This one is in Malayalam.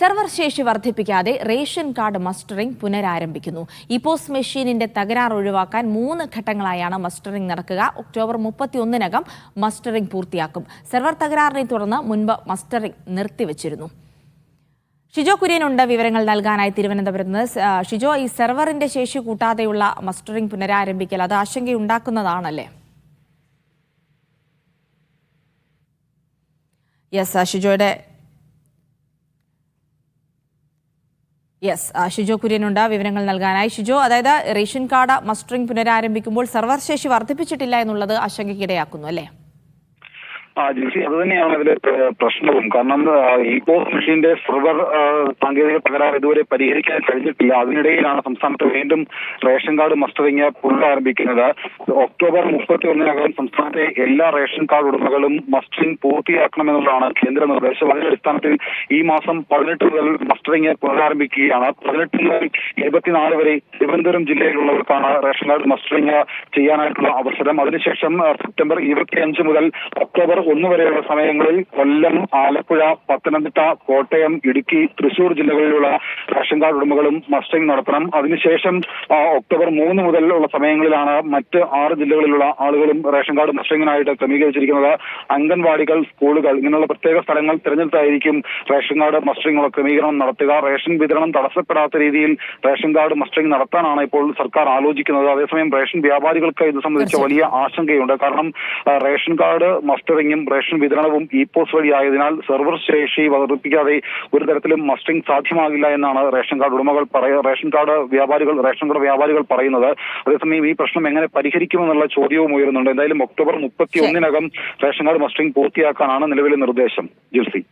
സെർവർ ശേഷി വർദ്ധിപ്പിക്കാതെ റേഷൻ കാർഡ് മസ്റ്ററിംഗ് പുനരാരംഭിക്കുന്നു. ഇപോസ് മെഷീനിന്റെ തകരാർ ഒഴിവാക്കാൻ 3 ഘട്ടങ്ങളായാണ് മസ്റ്ററിംഗ് നടക്കുക. ഒക്ടോബർ 31-നകം മസ്റ്ററിംഗ് പൂർത്തിയാക്കും. സെർവർ തകരാറിനെ തുടർന്ന് മുൻപ് മസ്റ്ററിംഗ് നിർത്തിവച്ചിരുന്നു. ഷിജോ കുര്യനുണ്ട് വിവരങ്ങൾ നൽകാനായി തിരുവനന്തപുരത്ത് നിന്ന്. ഷിജോ, ഈ സെർവറിന്റെ ശേഷി കൂട്ടാതെയുള്ള മസ്റ്ററിംഗ് പുനരാരംഭിക്കൽ അത് ആശങ്കയുണ്ടാക്കുന്നതാണല്ലേ? ഷിജോ കുര്യനുണ്ട് വിവരങ്ങൾ നൽകാനായി. ഷിജോ, അതായത് റേഷൻ കാർഡ് മസ്റ്ററിംഗ് പുനരാരംഭിക്കുമ്പോൾ സെർവർ ശേഷി വർദ്ധിപ്പിച്ചിട്ടില്ല എന്നുള്ളത് ആശങ്കയ്ക്കിടയാക്കുന്നു അല്ലേ? ജിൻസി, അത് തന്നെയാണ് ഇതിലെ പ്രശ്നവും. കാരണം ഇപോസ് മെഷീന്റെ സെർവർ സാങ്കേതിക തകരാർ ഇതുവരെ പരിഹരിക്കാൻ കഴിഞ്ഞിട്ടില്ല. അതിനിടയിലാണ് സംസ്ഥാനത്ത് വീണ്ടും റേഷൻ കാർഡ് മസ്റ്ററിംഗ് പുനരാരംഭിക്കുന്നത്. ഒക്ടോബർ 31-നകം സംസ്ഥാനത്തെ എല്ലാ റേഷൻ കാർഡ് ഉടമകളും മസ്റ്ററിംഗ് പൂർത്തിയാക്കണമെന്നുള്ളതാണ് കേന്ദ്ര നിർദ്ദേശം. അതിന്റെ അടിസ്ഥാനത്തിൽ ഈ മാസം 18 മുതൽ മസ്റ്ററിംഗ് പുനരാരംഭിക്കുകയാണ്. 18 മുതൽ 24 വരെ തിരുവനന്തപുരം ജില്ലയിലുള്ളവർക്കാണ് റേഷൻ കാർഡ് മസ്റ്ററിംഗ് ചെയ്യാനായിട്ടുള്ള അവസരം. അതിനുശേഷം സെപ്റ്റംബർ 25 മുതൽ ഒക്ടോബർ 1 വരെയുള്ള സമയങ്ങളിൽ കൊല്ലം, ആലപ്പുഴ, പത്തനംതിട്ട, കോട്ടയം, ഇടുക്കി, തൃശൂർ ജില്ലകളിലുള്ള റേഷൻ കാർഡ് ഉടമകളും മസ്റ്ററിംഗ് നടത്തണം. അതിനുശേഷം ഒക്ടോബർ 3 മുതലുള്ള സമയങ്ങളിലാണ് മറ്റ് 6 ജില്ലകളിലുള്ള ആളുകളും റേഷൻ കാർഡ് മസ്റ്ററിംഗിനായിട്ട് ക്രമീകരിച്ചിരിക്കുന്നത്. അംഗൻവാടികൾ, സ്കൂളുകൾ ഇങ്ങനെയുള്ള പ്രത്യേക സ്ഥലങ്ങൾ തിരഞ്ഞെടുത്തായിരിക്കും റേഷൻ കാർഡ് മസ്റ്ററിംഗുള്ള ക്രമീകരണം നടത്തുക. റേഷൻ വിതരണം തടസ്സപ്പെടാത്ത രീതിയിൽ റേഷൻ കാർഡ് മസ്റ്ററിംഗ് നടത്താനാണ് ഇപ്പോൾ സർക്കാർ ആലോചിക്കുന്നത്. അതേസമയം റേഷൻ വ്യാപാരികൾക്ക് ഇത് സംബന്ധിച്ച വലിയ ആശങ്കയുണ്ട്. കാരണം റേഷൻ കാർഡ് മസ്റ്ററിംഗും റേഷൻ വിതരണവും ഇപോസ് വഴിയായതിനാൽ സെർവർ ശേഷി വർദ്ധിപ്പിക്കാതെ ഒരു തരത്തിലും മസ്റ്ററിംഗ് സാധ്യമാകില്ല എന്നാണ് റേഷൻ കാർഡ് വ്യാപാരികൾ പറയുന്നത്. അതേസമയം ഈ പ്രശ്നം എങ്ങനെ പരിഹരിക്കുമെന്നുള്ള ചോദ്യവും ഉയരുന്നുണ്ട്. എന്തായാലും ഒക്ടോബർ 31-നകം റേഷൻ കാർഡ് മസ്റ്ററിംഗ് പൂർത്തിയാക്കാനാണ് നിലവിലെ നിർദ്ദേശം. ജിൽസി.